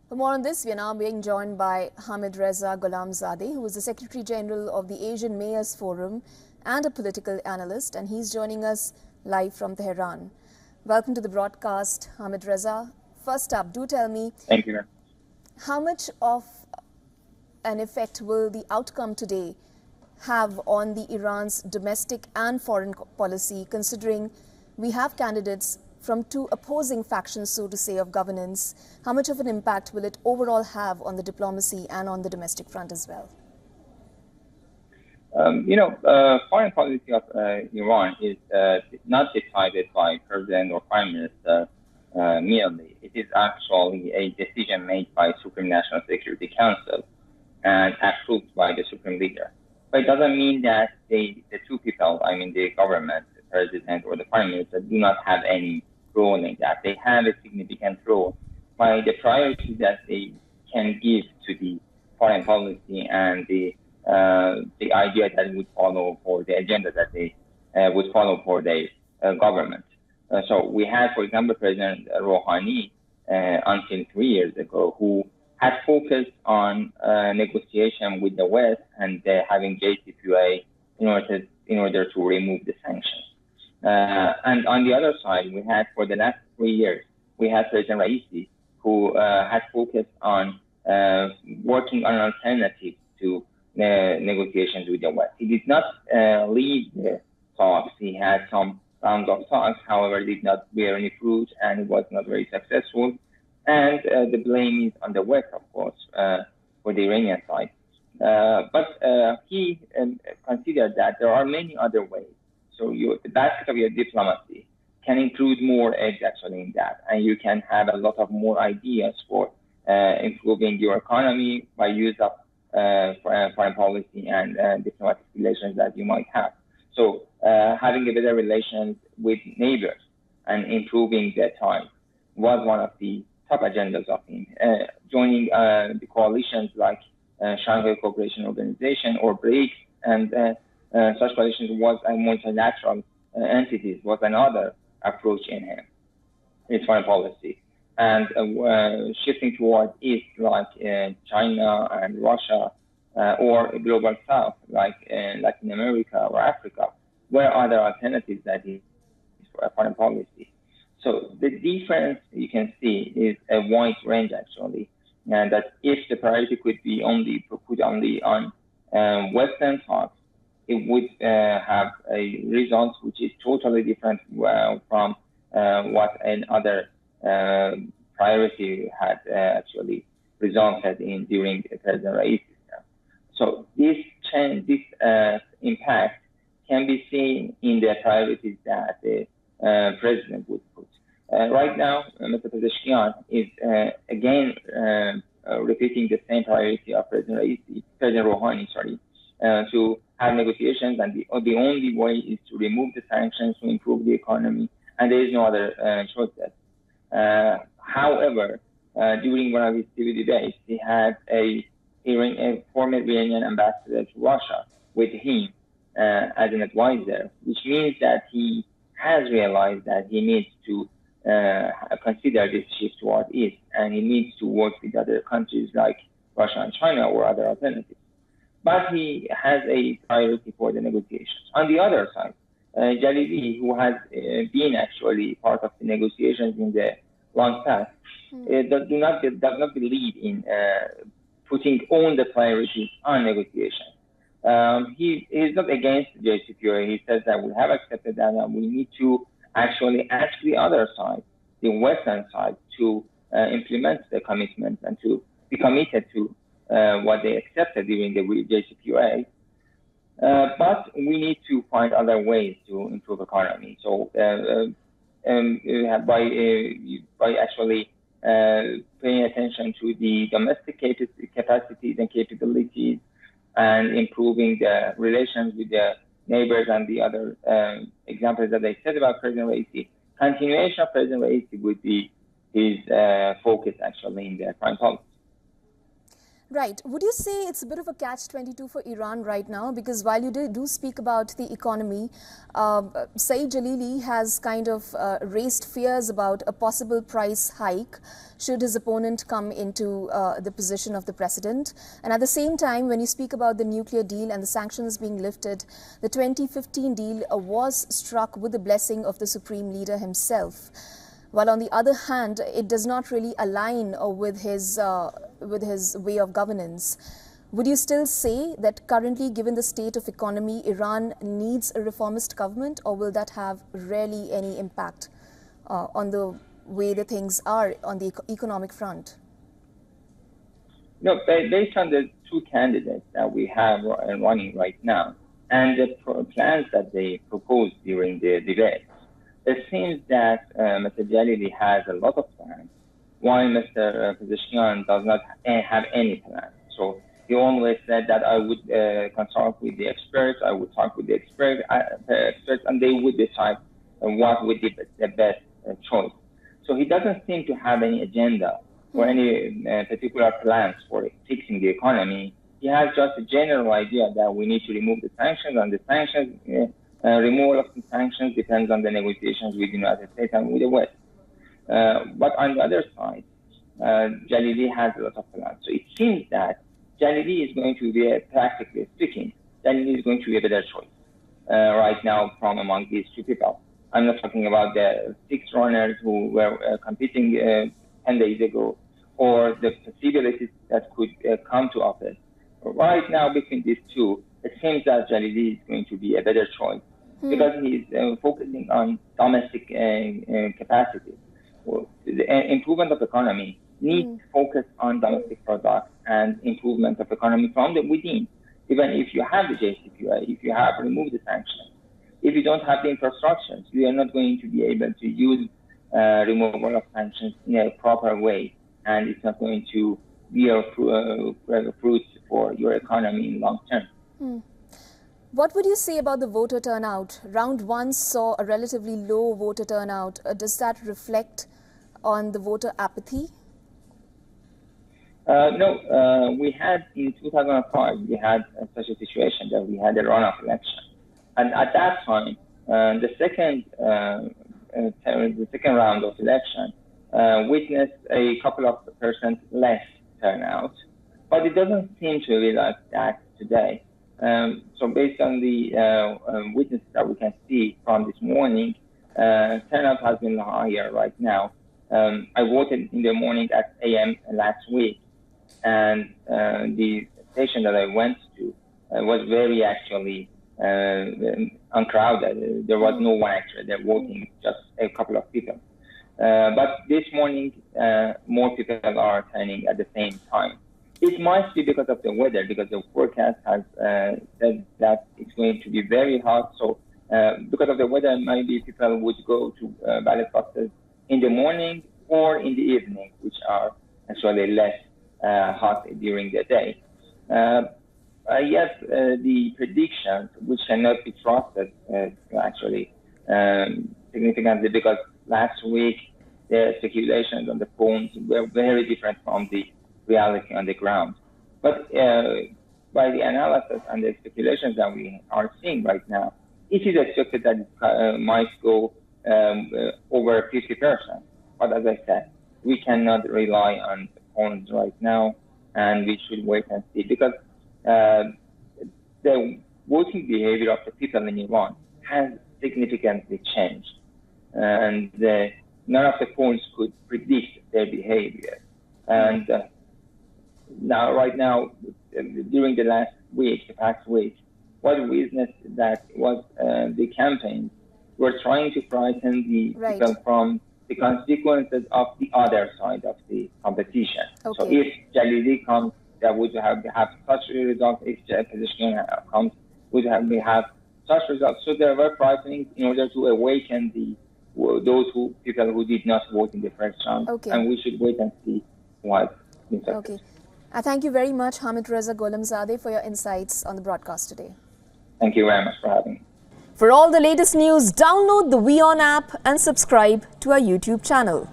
For more on this, we are now being joined by Hamid Reza Ghulamzadeh, who is the Secretary General of the Asian Mayors Forum and a political analyst, and he's joining us live from Tehran. Welcome to the broadcast, Hamid Reza. First up, do tell me, thank you. How much of an effect will the outcome today have on the Iran's domestic and foreign policy, considering we have candidates from two opposing factions, so to say, of governance? How much of an impact will it overall have on the diplomacy and on the domestic front as well? Foreign policy of Iran is not decided by President or Prime Minister merely. It is actually a decision made by Supreme National Security Council and approved by the Supreme Leader. But it doesn't mean that the two people, I mean the government, the President or the Prime Minister, do not have any role in that. They have a significant role by the priority that they can give to the foreign policy and the idea that would follow for the agenda that they would follow for the government. So we had, for example, President Rouhani until 3 years ago, who had focused on negotiation with the West and having JCPOA in order to remove the sanctions. And on the other side, we had, for the last 3 years, we had President Raisi, who had focused on working on alternatives to negotiations with the West. He did not leave the talks. He had some rounds of talks, however, did not bear any fruit, and it was not very successful. And the blame is on the West, of course, for the Iranian side. But he considered that there are many other ways. So the basket of your diplomacy can include more eggs actually in that. And you can have a lot of more ideas for improving your economy by use of foreign policy and diplomatic relations that you might have. So having a better relations with neighbors and improving their ties was one of the top agendas of him. Joining the coalitions like Shanghai Cooperation Organization or BRICS and such coalitions was a multilateral entities was another approach in his foreign policy. And shifting towards East like China and Russia or global South like Latin America or Africa were other alternatives that is for foreign policy. So the difference you can see is a wide range actually, and that if the priority could be put only on Western talks, it would have a result which is totally different from what another priority had actually resulted in during President Raisi. So this change, this impact can be seen in the priorities that the president would put. Right now, Mr. Pezeshkian is again repeating the same priority of President Rouhani, to have negotiations, and the only way is to remove the sanctions to improve the economy, and there is no other choice. However, during one of his TV debates, he had a former Iranian ambassador to Russia with him as an advisor, which means that he has realized that he needs to consider this shift toward East, and he needs to work with other countries like Russia and China or other alternatives. But he has a priority for the negotiations. On the other side, Jalili, who has been actually part of the negotiations in the long past, does not believe in putting all the priorities on negotiations. He is not against the JCPOA. He says that we have accepted that, and we need to actually ask the other side, the Western side, to implement the commitments and to be committed to what they accepted during the JCPOA. But we need to find other ways to improve economy. So by actually paying attention to the domestic capacities and capabilities and improving the relations with the neighbors and the other examples that I said about President Raisi, continuation of President Raisi would be his focus actually in the foreign policy. Right. Would you say it's a bit of a catch-22 for Iran right now? Because while you do speak about the economy, Saeed Jalili has kind of raised fears about a possible price hike should his opponent come into the position of the president. And at the same time, when you speak about the nuclear deal and the sanctions being lifted, the 2015 deal was struck with the blessing of the supreme leader himself. While on the other hand, it does not really align with his way of governance. Would you still say that currently, given the state of economy, Iran needs a reformist government, or will that have rarely any impact on the way the things are on the economic front? No, based on the two candidates that we have running right now and the plans that they proposed during the debate, it seems that Mr. Jalili has a lot of plans, while Mr. Pezeshkian does not have any plans. So he always said that I would consult with the experts, I would talk with the experts, and they would decide what would be the best choice. So he doesn't seem to have any agenda or any particular plans for fixing the economy. He has just a general idea that we need to remove the sanctions, and the sanctions removal of the sanctions depends on the negotiations with the United States and with the West. But on the other side, Jalili has a lot of plans. So it seems that Jalili is going to be, practically speaking, Jalili is going to be a better choice right now from among these two people. I'm not talking about the 6 runners who were competing 10 days ago, or the possibilities that could come to office. Right now, between these two, it seems that Jalili is going to be a better choice because he's focusing on domestic capacity. Well, the improvement of economy needs focus on domestic products and improvement of economy from the within. Even if you have the JCPOA, if you have removed the sanctions, if you don't have the infrastructures, you are not going to be able to use removal of sanctions in a proper way, and it's not going to bear fruits for your economy in long term. What would you say about the voter turnout? Round 1 saw a relatively low voter turnout. Does that reflect on the voter apathy? No, we had in 2005, we had such a situation that we had a runoff election. And at that time, the second round of election witnessed a couple of percent less turnout, but it doesn't seem to be like that today. So based on the witnesses that we can see from this morning, turnout has been higher right now. I voted in the morning at AM last week, and the station that I went to was very actually uncrowded. There was no one actually there voting, just a couple of people. But this morning, more people are turning at the same time. It might be because of the weather, because the forecast has said that it's going to be very hot. So because of the weather, maybe people would go to ballot boxes in the morning or in the evening, which are actually less hot during the day. Yes, the predictions, which cannot be trusted actually significantly, because last week the speculations on the phones were very different from the reality on the ground. But by the analysis and the speculations that we are seeing right now, it is expected that it might go over 50%. But as I said, we cannot rely on phones right now, and we should wait and see, because the voting behavior of the people in Iran has significantly changed, and none of the polls could predict their behavior. And now, right now, during the past week, what we witnessed that was the campaigns were trying to frighten the people from the consequences of the other side of the competition. Okay. So if Jalili comes, that would have such a result. If Pezeshkian comes, would have such results. So they were frightening in order to awaken those people who did not vote in the first round. Okay. And we should wait and see what. Okay. Thank you very much, Hamid Reza Gholamzadeh, for your insights on the broadcast today. Thank you very much for having me. For all the latest news, download the WION app and subscribe to our YouTube channel.